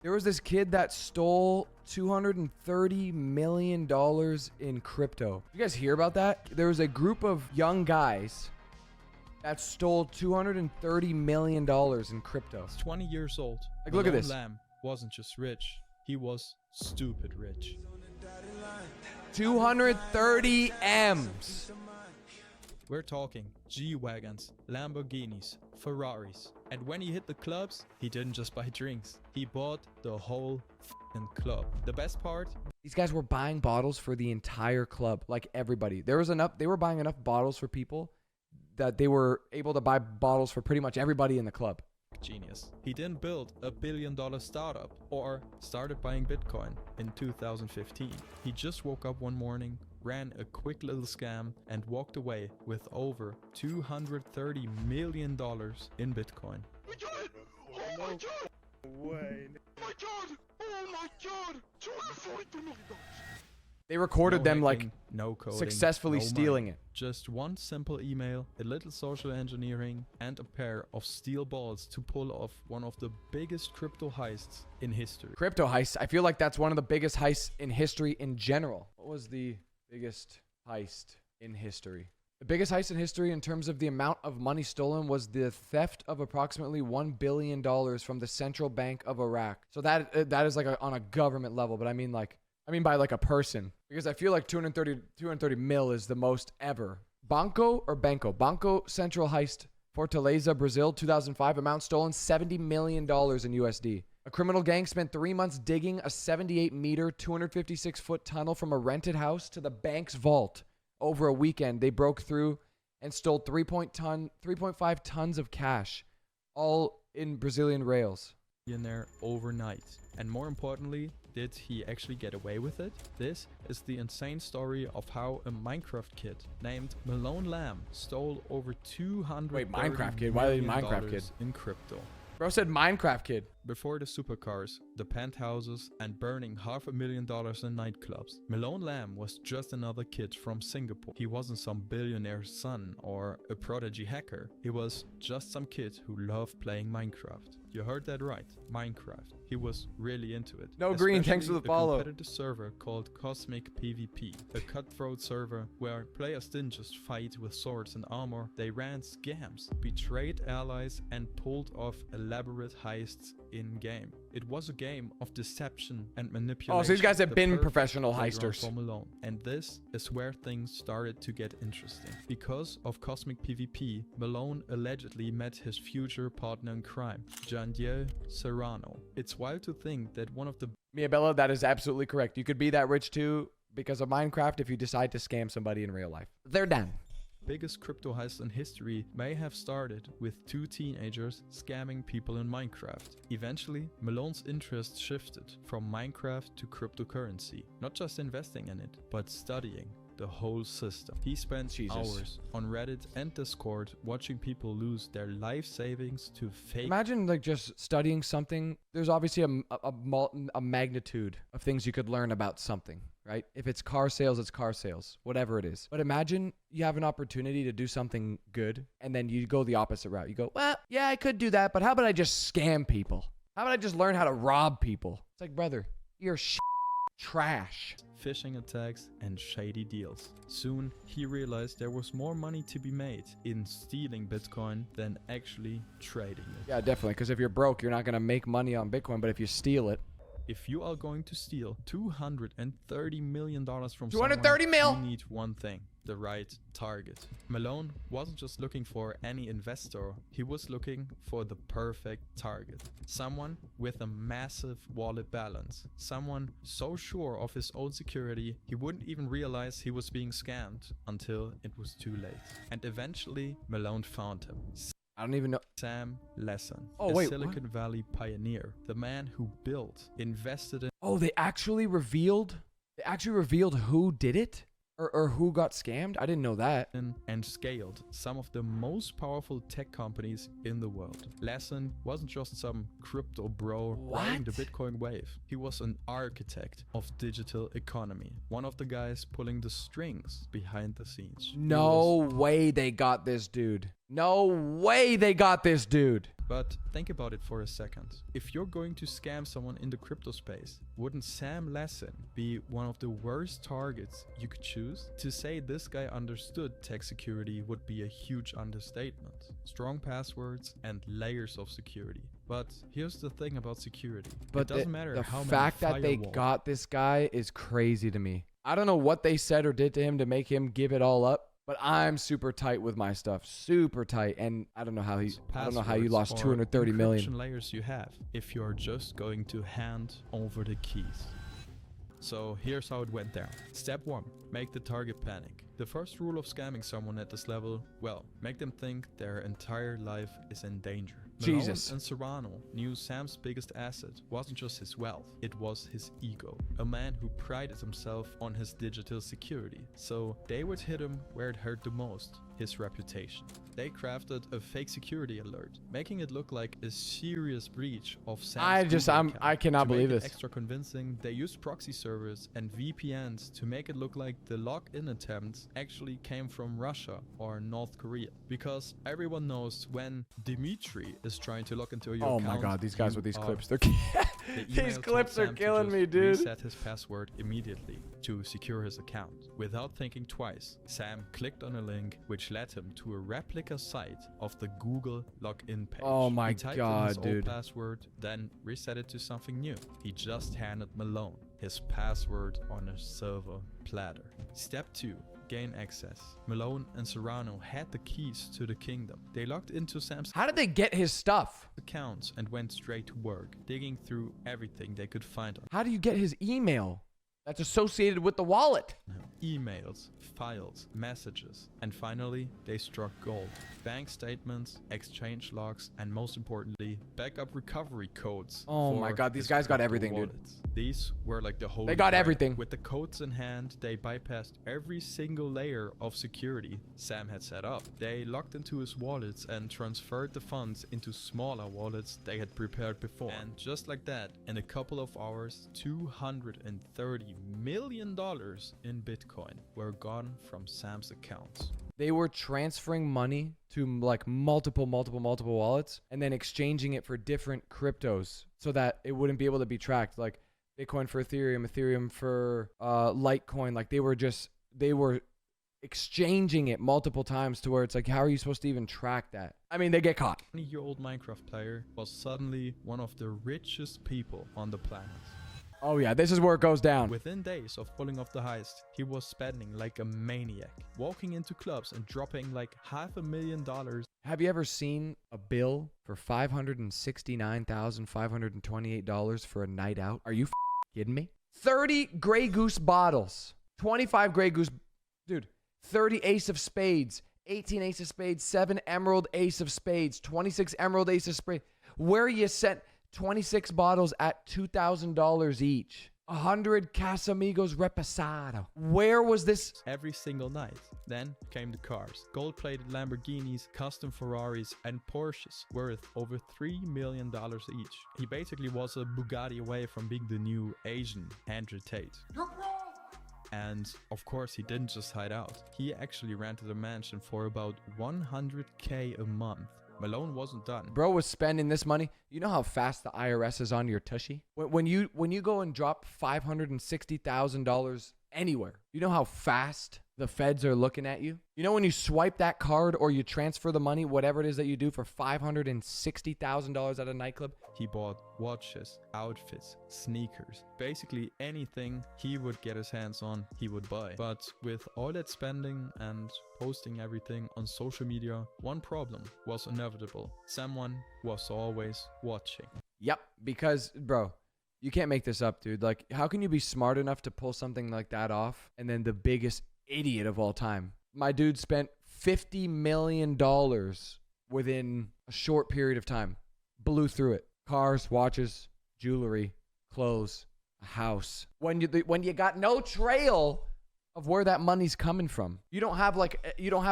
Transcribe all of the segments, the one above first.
There was this kid that stole $230 million in crypto. You guys hear about that? There was a group of young guys that stole $230 million in crypto. He's 20 years old. Like, look at Malone this. Lamb wasn't just rich. He was stupid rich. 230 M's. We're talking G-Wagons, Lamborghinis, Ferraris. And when he hit the clubs, he didn't just buy drinks. He bought the whole f***ing club. The best part? These guys were buying bottles for the entire club, like everybody. There was enough, they were buying enough bottles for people that they were able to buy bottles for pretty much everybody in the club. Genius. He didn't build a billion-dollar startup or started buying Bitcoin in 2015. He just woke up one morning, ran a quick little scam, and walked away with over $230 million in Bitcoin. We got it! Oh my god! Way. Oh my god! Oh my god! $242 million! They recorded No them like hacking, no coding, successfully no stealing money. it. Just one simple email, a little social engineering, and a pair of steel balls to pull off one of the biggest crypto heists in history. Crypto heists. I feel like that's one of the biggest heists in history in general. What was the biggest heist in history? The biggest heist in history in terms of the amount of money stolen was the theft of approximately $1 billion from the Central Bank of Iraq. So that is like on a government level, but I mean by like a person, because I feel like 230 mil is the most ever. Banco Central Heist, Fortaleza, Brazil, 2005. Amount stolen, $70 million in USD. A criminal gang spent 3 months digging a 78-meter, 256-foot tunnel from a rented house to the bank's vault. Over a weekend, they broke through and stole 3.5 tons of cash, all in Brazilian reals. In there overnight. And more importantly, did he actually get away with it? This is the insane story of how a Minecraft kid named Malone Lamb stole over $200 Wait, Minecraft kid? Why did Minecraft kid? in crypto. Bro said Minecraft kid. Before the supercars, the penthouses, and burning $500,000 in nightclubs, Malone Lamb was just another kid from Singapore. He wasn't some billionaire's son or a prodigy hacker. He was just some kid who loved playing Minecraft. You heard that right, Minecraft. He was really into it. No green, thanks for the Especially follow. a competitive server called Cosmic PvP, a cutthroat server where players didn't just fight with swords and armor, they ran scams, betrayed allies, and pulled off elaborate heists in-game. It was a game of deception and manipulation. Oh, so these guys have the been perfect professional playground heisters. for Malone. And this is where things started to get interesting. Because of Cosmic PvP, Malone allegedly met his future partner in crime, Jandier Serrano. It's wild to think that one of the Mia Bella, that is absolutely correct. You could be that rich too because of Minecraft if you decide to scam somebody in real life. They're done. biggest crypto heists in history may have started with two teenagers scamming people in Minecraft. Eventually, Malone's interest shifted from Minecraft to cryptocurrency, not just investing in it, but studying the whole system. He spent hours on Reddit and Discord watching people lose their life savings to fake. Imagine like just studying something. There's obviously a magnitude of things you could learn about something, right? If it's car sales, it's car sales, whatever it is. But imagine you have an opportunity to do something good and then you go the opposite route. You go, well, yeah, I could do that, but how about I just scam people? How about I just learn how to rob people? It's like, brother, you're trash. Phishing attacks and shady deals. Soon, he realized there was more money to be made in stealing Bitcoin than actually trading it. Yeah, definitely. Because if you're broke, you're not going to make money on Bitcoin. But if you steal it, if you are going to steal $230 million from 230 someone, mil. you need one thing: the right target. Malone wasn't just looking for any investor, he was looking for the perfect target. Someone with a massive wallet balance. Someone so sure of his own security, he wouldn't even realize he was being scammed until it was too late. And eventually, Malone found him. I don't even know. Sam Lesson, Oh, a wait, Silicon Valley pioneer, the man who built, invested in, Oh, they actually revealed who did it or who got scammed? I didn't know that. and scaled some of the most powerful tech companies in the world. Lesson wasn't just some crypto bro riding the Bitcoin wave. He was an architect of digital economy, one of the guys pulling the strings behind the scenes. No way they got this dude. No way they got this dude. But think about it for a second. If you're going to scam someone in the crypto space, wouldn't Sam Lessin be one of the worst targets you could choose? To say this guy understood tech security would be a huge understatement. Strong passwords and layers of security. But here's the thing about security. But it doesn't matter the how fact many that they firewalls. got this guy is crazy to me. I don't know what they said or did to him to make him give it all up. But I'm super tight with my stuff, super tight, and I don't know how you lost 230 million. Layers you have if you're just going to hand over the keys. So here's how it went down. Step 1. Make the target panic. The first rule of scamming someone at this level, well, make them think their entire life is in danger. Jesus. Malone and Serrano knew Sam's biggest asset wasn't just his wealth, it was his ego. A man who prided himself on his digital security. So they would hit him where it hurt the most, his reputation. They crafted a fake security alert, making it look like a serious breach of Sam's Google account. I cannot believe To make this. it extra convincing, they used proxy servers and VPNs to make it look like the login attempts actually came from Russia or North Korea. Because everyone knows when Dimitri is trying to log into your Oh account, my god, these guys you with these are clips, they're the these email told clips are Sam to killing just me, dude. Reset his password immediately to secure his account. Without thinking twice, Sam clicked on a link which led him to a replica site of the Google login page. Oh my He typed in God, his dude. old password, then reset it to something new. He just handed Malone his password on a silver platter. Step 2. Gain access. Malone and Serrano had the keys to the kingdom. They logged into Sam's How did they get his stuff? accounts and went straight to work, digging through everything they could find on How do you get his email that's associated with the wallet? him. Emails, files, messages, and finally, they struck gold. Bank statements, exchange logs, and most importantly, backup recovery codes. Oh my for god, these his guys got crypto everything, dude. wallets. These were like the whole. They got everything. With the codes in hand, they bypassed every single layer of security Sam had set up. They logged into his wallets and transferred the funds into smaller wallets they had prepared before. And just like that, in a couple of hours, $230 million in Bitcoin were gone from Sam's accounts. They were transferring money to like multiple wallets and then exchanging it for different cryptos so that it wouldn't be able to be tracked. Like Bitcoin for Ethereum, Ethereum for Litecoin. Like they were exchanging it multiple times to where it's like, how are you supposed to even track that? I mean, they get caught. 20-year-old Minecraft player was suddenly one of the richest people on the planet. Oh yeah, this is where it goes down. Within days of pulling off the heist, he was spending like a maniac, walking into clubs and dropping like $500,000. Have you ever seen a bill for $569,528 for a night out? Are you kidding me? 30 Grey Goose bottles, 25 Grey Goose, dude, 30 Ace of Spades, 18 Ace of Spades, 7 Emerald Ace of Spades, 26 Emerald Ace of Spades. Where you sent 26 bottles at $2,000 each. 100 Casamigos Reposado. Where was this? Every single night. Then came the cars. Gold-plated Lamborghinis, custom Ferraris, and Porsches worth over $3 million each. He basically was a Bugatti away from being the new Asian Andrew Tate. And of course, he didn't just hide out. He actually rented a mansion for about $100K a month. Malone wasn't done. Bro was spending this money. You know how fast the IRS is on your tushy? When you go and drop $560,000 anywhere, you know how fast the feds are looking at you? You know when you swipe that card or you transfer the money, whatever it is that you do for $560,000 at a nightclub? He bought watches, outfits, sneakers, basically anything he would get his hands on, he would buy. But with all that spending and posting everything on social media, one problem was inevitable. Someone was always watching. Yep, because, bro, you can't make this up, dude. Like, how can you be smart enough to pull something like that off and then the biggest idiot of all time? My dude spent $50 million within a short period of time. Blew through it. Cars, watches, jewelry, clothes, a house. When you got no trail of where that money's coming from. You don't have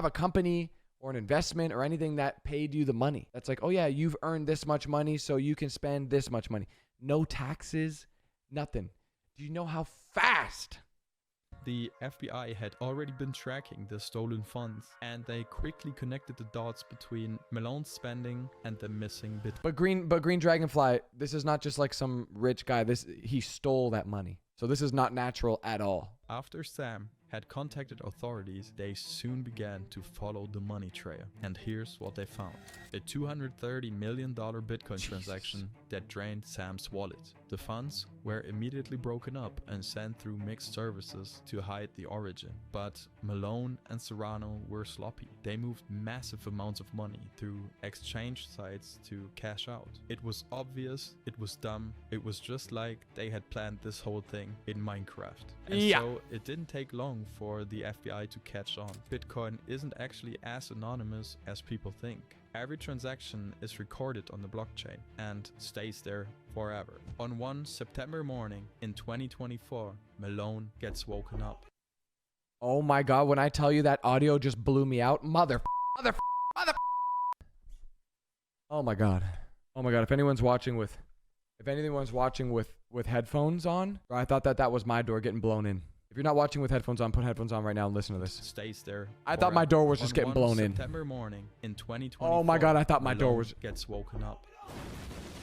a company or an investment or anything that paid you the money. That's like, oh yeah, you've earned this much money, so you can spend this much money. No taxes, nothing. Do you know how fast The FBI had already been tracking the stolen funds, and they quickly connected the dots between Malone's spending and the missing Bitcoin. But Green Dragonfly, this is not just like some rich guy. He stole that money. So this is not natural at all. After Sam had contacted authorities, they soon began to follow the money trail. And here's what they found. A $230 million Bitcoin transaction that drained Sam's wallet. The funds were immediately broken up and sent through mixed services to hide the origin. But Malone and Serrano were sloppy. They moved massive amounts of money through exchange sites to cash out. It was obvious, it was dumb, it was just like they had planned this whole thing in Minecraft. And so it didn't take long for the FBI to catch on. Bitcoin isn't actually as anonymous as people think. Every transaction is recorded on the blockchain and stays there forever. On one September morning in 2024, Malone gets woken up. Oh my God, when I tell you that audio just blew me out. Mother. Oh my God. Oh my God, if anyone's watching with headphones on, I thought that was my door getting blown in. If you're not watching with headphones on, put headphones on right now and listen to this. Stays there. I thought my door was just getting blown in. September morning in 2024. Oh my God, I thought my door was gets woken up.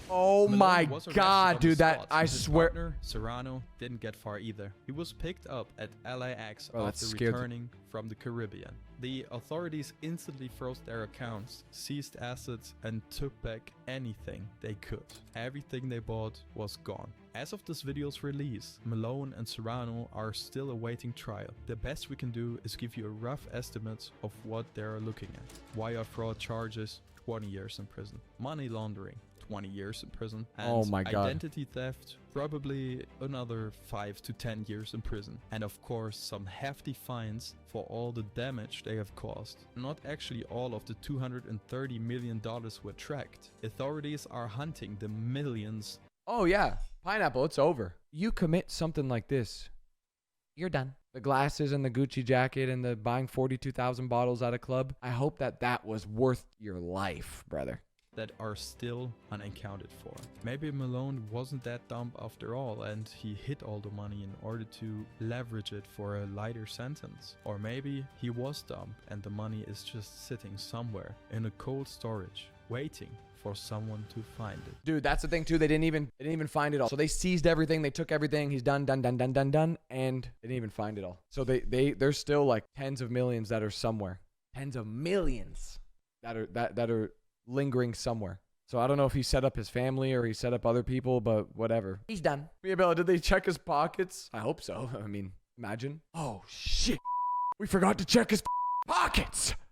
Oh Malone my was arrested God, on dude, the that spot. I His swear. Partner, Serrano, didn't get far either. He was picked up at LAX Bro, that after scared me. returning from the Caribbean. The authorities instantly froze their accounts, seized assets, and took back anything they could. Everything they bought was gone. As of this video's release, Malone and Serrano are still awaiting trial. The best we can do is give you a rough estimate of what they are looking at. Wire fraud charges, 20 years in prison. Money laundering, 20 years in prison. And Oh my God. identity theft, probably another 5 to 10 years in prison. And of course, some hefty fines for all the damage they have caused. Not actually all of the $230 million were tracked. Authorities are hunting the millions. Oh yeah, Pineapple, it's over. You commit something like this, you're done. The glasses and the Gucci jacket and the buying 42,000 bottles at a club. I hope that was worth your life, brother. That are still unaccounted for. Maybe Malone wasn't that dumb after all and he hid all the money in order to leverage it for a lighter sentence. Or maybe he was dumb and the money is just sitting somewhere in a cold storage, waiting for someone to find it. Dude, that's the thing too. They didn't even find it all. So they seized everything. They took everything. He's done, and they didn't even find it all. So there's still like tens of millions that are somewhere. Tens of millions that are lingering somewhere. So I don't know if he set up his family or he set up other people, but whatever. He's done. Mia Bella, did they check his pockets? I hope so. I mean, imagine. Oh shit. We forgot to check his pockets.